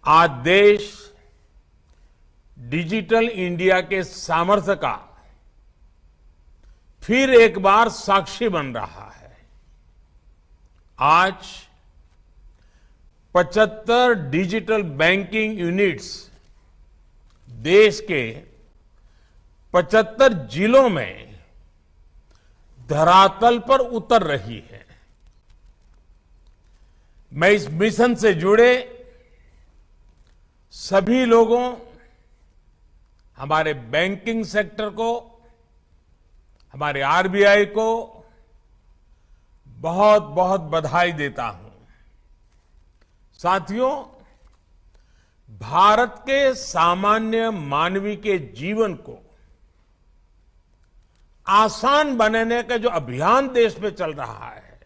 आज देश digital India के सामर्थ्य का फिर एक बार साक्षी बन रहा है। आज 75 डिजिटल बैंकिंग यूनिट्स देश के 75 जिलों में धरातल पर उतर रही है। मैं इस मिशन से जुड़े सभी लोगों, हमारे बैंकिंग सेक्टर को, हमारे आरबीआई को बहुत बहुत बधाई देता हूं। साथियों, भारत के सामान्य मानवी के जीवन को आसान बनाने का जो अभियान देश में चल रहा है,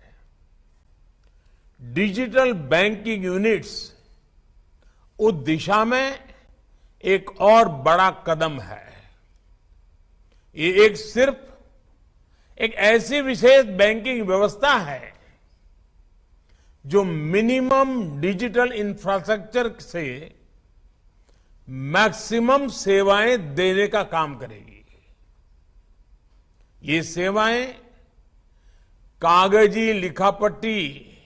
डिजिटल बैंकिंग यूनिट्स उस दिशा में एक और बड़ा कदम है। ये सिर्फ एक ऐसी विशेष बैंकिंग व्यवस्था है जो मिनिमम डिजिटल इंफ्रास्ट्रक्चर से मैक्सिमम सेवाएं देने का काम करेगी। ये सेवाएं कागजी लिखापट्टी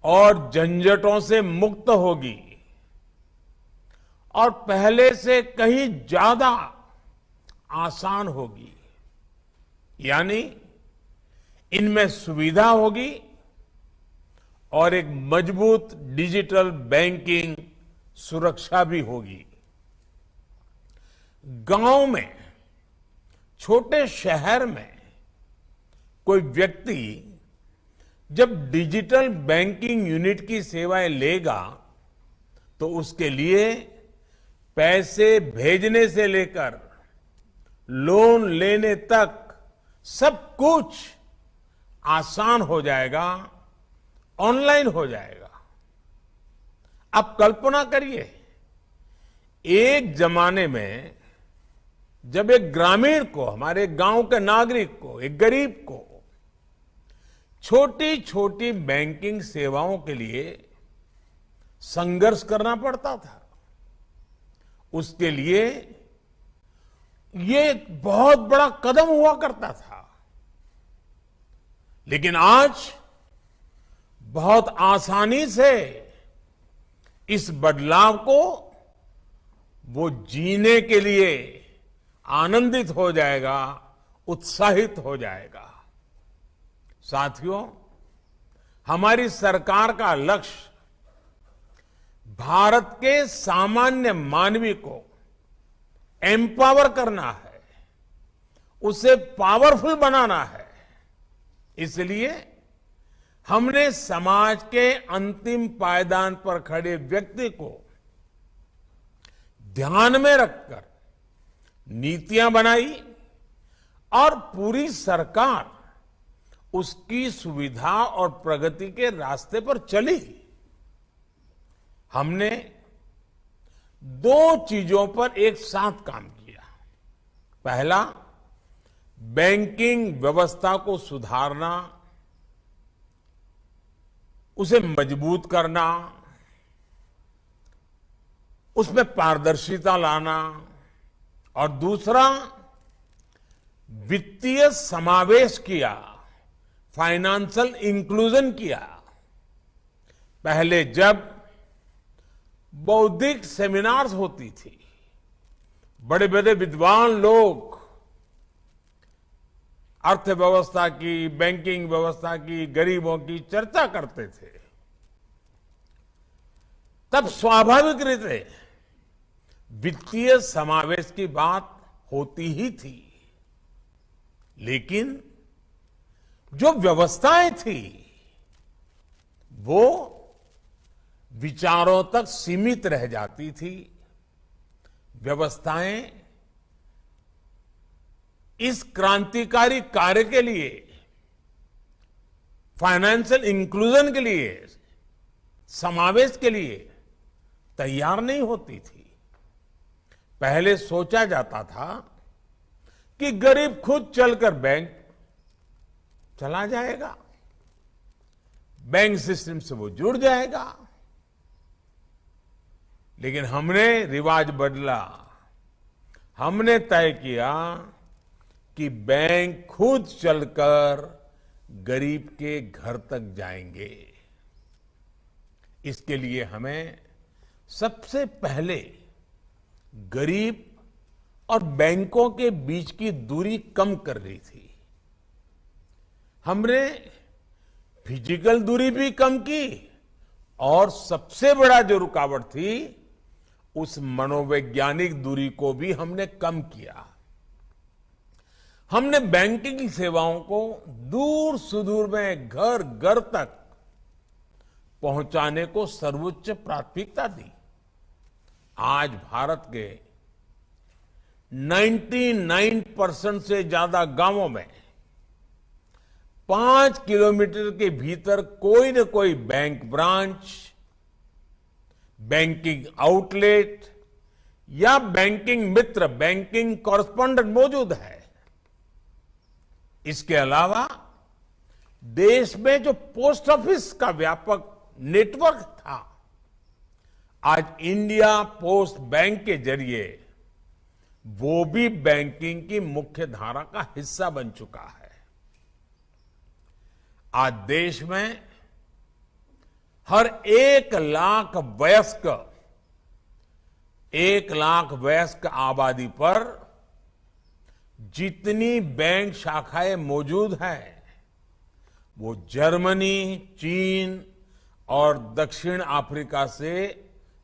और झंझटों से मुक्त होगी और पहले से कहीं ज्यादा आसान होगी। यानी इनमें सुविधा होगी और एक मजबूत डिजिटल बैंकिंग सुरक्षा भी होगी। गांव में, छोटे शहर में कोई व्यक्ति जब डिजिटल बैंकिंग यूनिट की सेवाएं लेगा तो उसके लिए पैसे भेजने से लेकर लोन लेने तक सब कुछ आसान हो जाएगा, ऑनलाइन हो जाएगा। अब कल्पना करिए, एक जमाने में जब एक ग्रामीण को, हमारे गांव के नागरिक को, एक गरीब को छोटी छोटी बैंकिंग सेवाओं के लिए संघर्ष करना पड़ता था, उसके लिए ये एक बहुत बड़ा कदम हुआ करता था। लेकिन आज बहुत आसानी से इस बदलाव को वो जीने के लिए आनंदित हो जाएगा, उत्साहित हो जाएगा। साथियों, हमारी सरकार का लक्ष्य भारत के सामान्य मानवी को एम्पावर करना है, उसे पावरफुल बनाना है। इसलिए हमने समाज के अंतिम पायदान पर खड़े व्यक्ति को ध्यान में रखकर नीतियां बनाई और पूरी सरकार उसकी सुविधा और प्रगति के रास्ते पर चली। हमने दो चीजों पर एक साथ काम किया। पहला, बैंकिंग व्यवस्था को सुधारना, उसे मजबूत करना, उसमें पारदर्शिता लाना, और दूसरा, वित्तीय समावेश किया, फाइनेंशियल इंक्लूजन किया। पहले जब बौद्धिक सेमिनार्स होती थी, बड़े बड़े विद्वान लोग अर्थव्यवस्था की, बैंकिंग व्यवस्था की, गरीबों की चर्चा करते थे, तब स्वाभाविक रीते वित्तीय समावेश की बात होती ही थी। लेकिन जो व्यवस्थाएं थी वो विचारों तक सीमित रह जाती थी। व्यवस्थाएं इस क्रांतिकारी कार्य के लिए, फाइनेंशियल इंक्लूजन के लिए, समावेश के लिए तैयार नहीं होती थी। पहले सोचा जाता था कि गरीब खुद चलकर बैंक चला जाएगा, बैंक सिस्टम से वो जुड़ जाएगा। लेकिन हमने रिवाज बदला। हमने तय किया कि बैंक खुद चलकर गरीब के घर तक जाएंगे। इसके लिए हमें सबसे पहले गरीब और बैंकों के बीच की दूरी कम करनी थी। हमने फिजिकल दूरी भी कम की और सबसे बड़ा जो रुकावट थी उस मनोवैज्ञानिक दूरी को भी हमने कम किया। हमने बैंकिंग सेवाओं को दूर सुदूर में घर घर तक पहुंचाने को सर्वोच्च प्राथमिकता दी। आज भारत के 99% से ज्यादा गांवों में 5 किलोमीटर के भीतर कोई न कोई बैंक ब्रांच, बैंकिंग आउटलेट या बैंकिंग मित्र, बैंकिंग कॉरेस्पॉन्डेंट मौजूद है। इसके अलावा देश में जो पोस्ट ऑफिस का व्यापक नेटवर्क था, आज इंडिया पोस्ट बैंक के जरिए वो भी बैंकिंग की मुख्य धारा का हिस्सा बन चुका है। आज देश में हर 1 लाख वयस्क आबादी पर जितनी बैंक शाखाएं मौजूद हैं, वो जर्मनी, चीन और दक्षिण अफ्रीका से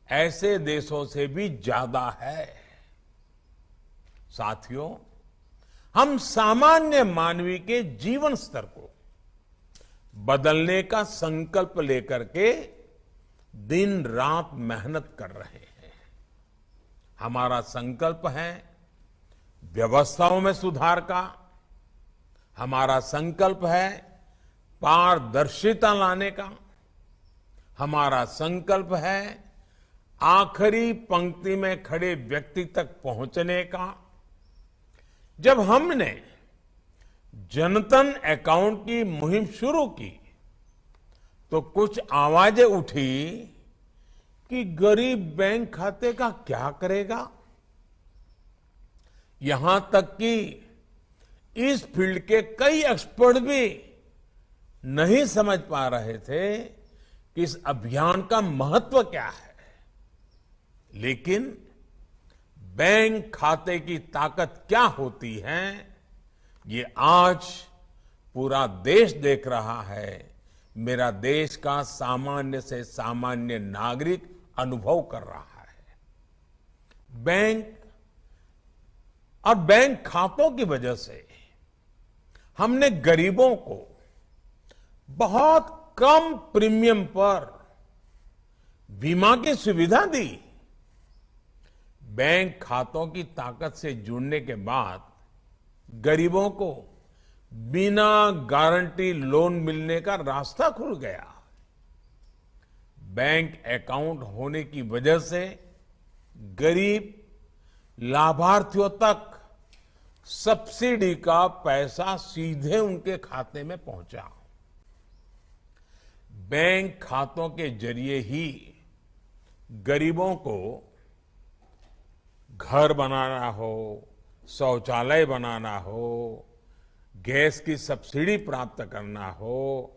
ऐसे देशों से भी ज्यादा है। साथियों, हम सामान्य मानवीय के जीवन स्तर को बदलने का संकल्प लेकर के दिन रात मेहनत कर रहे हैं। हमारा संकल्प है व्यवस्थाओं में सुधार का। हमारा संकल्प है पारदर्शिता लाने का। हमारा संकल्प है आखिरी पंक्ति में खड़े व्यक्ति तक पहुंचने का। जब हमने जनधन अकाउंट की मुहिम शुरू की तो कुछ आवाजें उठी कि गरीब बैंक खाते का क्या करेगा। यहां तक कि इस फील्ड के कई एक्सपर्ट भी नहीं समझ पा रहे थे कि इस अभियान का महत्व क्या है। लेकिन बैंक खाते की ताकत क्या होती है, ये आज पूरा देश देख रहा है। मेरा देश का सामान्य से सामान्य नागरिक अनुभव कर रहा है। बैंक और बैंक खातों की वजह से हमने गरीबों को बहुत कम प्रीमियम पर बीमा की सुविधा दी। बैंक खातों की ताकत से जुड़ने के बाद गरीबों को बिना गारंटी लोन मिलने का रास्ता खुल गया। बैंक अकाउंट होने की वजह से गरीब लाभार्थियों तक सब्सिडी का पैसा सीधे उनके खाते में पहुंचा। बैंक खातों के जरिए ही गरीबों को घर बनाना हो, शौचालय बनाना हो, गैस की सब्सिडी प्राप्त करना हो,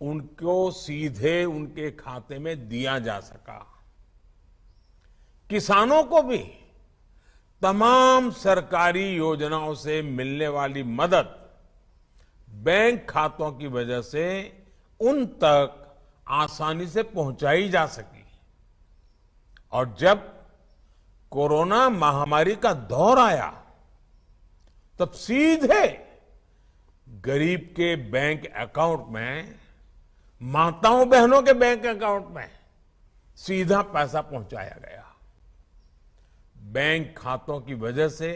उनको सीधे उनके खाते में दिया जा सका। किसानों को भी तमाम सरकारी योजनाओं से मिलने वाली मदद बैंक खातों की वजह से उन तक आसानी से पहुंचाई जा सकी। और जब कोरोना महामारी का दौर आया तब सीधे गरीब के बैंक अकाउंट में, माताओं बहनों के बैंक अकाउंट में सीधा पैसा पहुंचाया गया। बैंक खातों की वजह से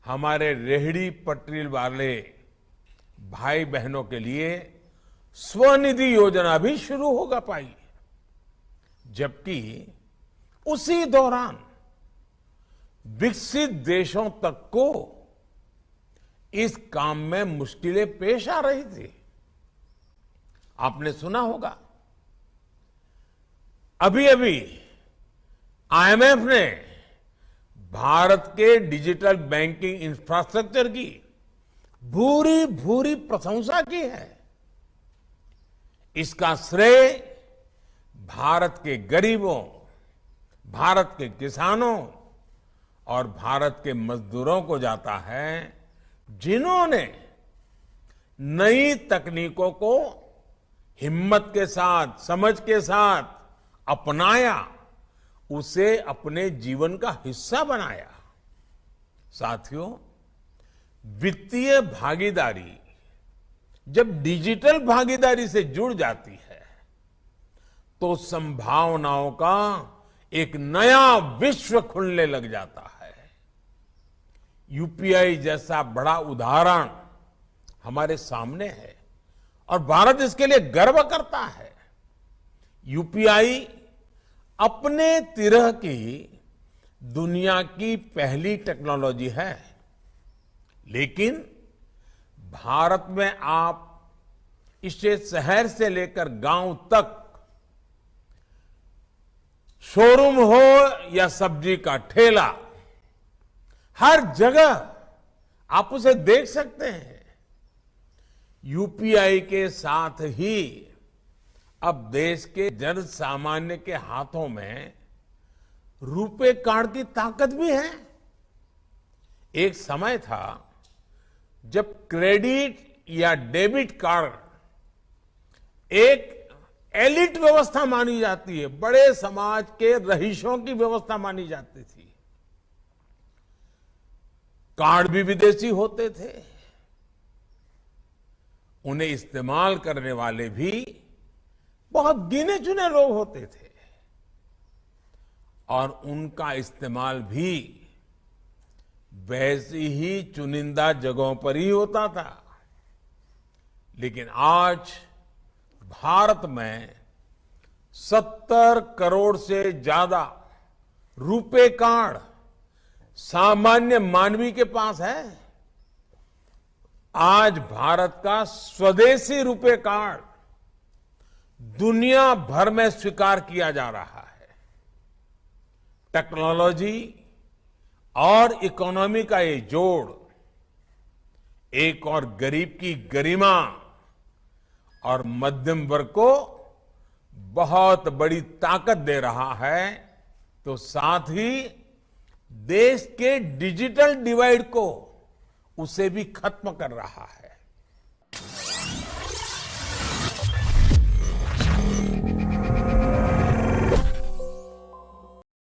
हमारे रेहड़ी पटरी वाले भाई बहनों के लिए स्वनिधि योजना भी शुरू होगा पाई। जबकि उसी दौरान विकसित देशों तक को इस काम में मुश्किलें पेश आ रही थी। आपने सुना होगा, अभी अभी आईएमएफ ने भारत के डिजिटल बैंकिंग इंफ्रास्ट्रक्चर की भूरी भूरी प्रशंसा की है। इसका श्रेय भारत के गरीबों, भारत के किसानों और भारत के मजदूरों को जाता है, जिन्होंने नई तकनीकों को हिम्मत के साथ, समझ के साथ अपनाया, उसे अपने जीवन का हिस्सा बनाया। साथियों, वित्तीय भागीदारी जब डिजिटल भागीदारी से जुड़ जाती है तो संभावनाओं का एक नया विश्व खुलने लग जाता है। यूपीआई जैसा बड़ा उदाहरण हमारे सामने है और भारत इसके लिए गर्व करता है। यूपीआई अपने तरह की दुनिया की पहली टेक्नोलॉजी है, लेकिन भारत में आप इसे शहर से लेकर गांव तक, शोरूम हो या सब्जी का ठेला, हर जगह आप उसे देख सकते हैं। यूपीआई के साथ ही अब देश के जन सामान्य के हाथों में रुपे कार्ड की ताकत भी है। एक समय था जब क्रेडिट या डेबिट कार्ड एक एलिट व्यवस्था मानी जाती है, बड़े समाज के रईसों की व्यवस्था मानी जाती थी। कार्ड भी विदेशी होते थे, उन्हें इस्तेमाल करने वाले भी बहुत गिने चुने लोग होते थे और उनका इस्तेमाल भी वैसी ही चुनिंदा जगहों पर ही होता था। लेकिन आज भारत में 70 करोड़ से ज्यादा रुपे कार्ड सामान्य मानवी के पास है। आज भारत का स्वदेशी रुपे कार्ड दुनिया भर में स्वीकार किया जा रहा है। टेक्नोलॉजी और इकोनॉमी का ये जोड़ एक और गरीब की गरिमा और मध्यम वर्ग को बहुत बड़ी ताकत दे रहा है, तो साथ ही देश के डिजिटल डिवाइड को उसे भी खत्म कर रहा है।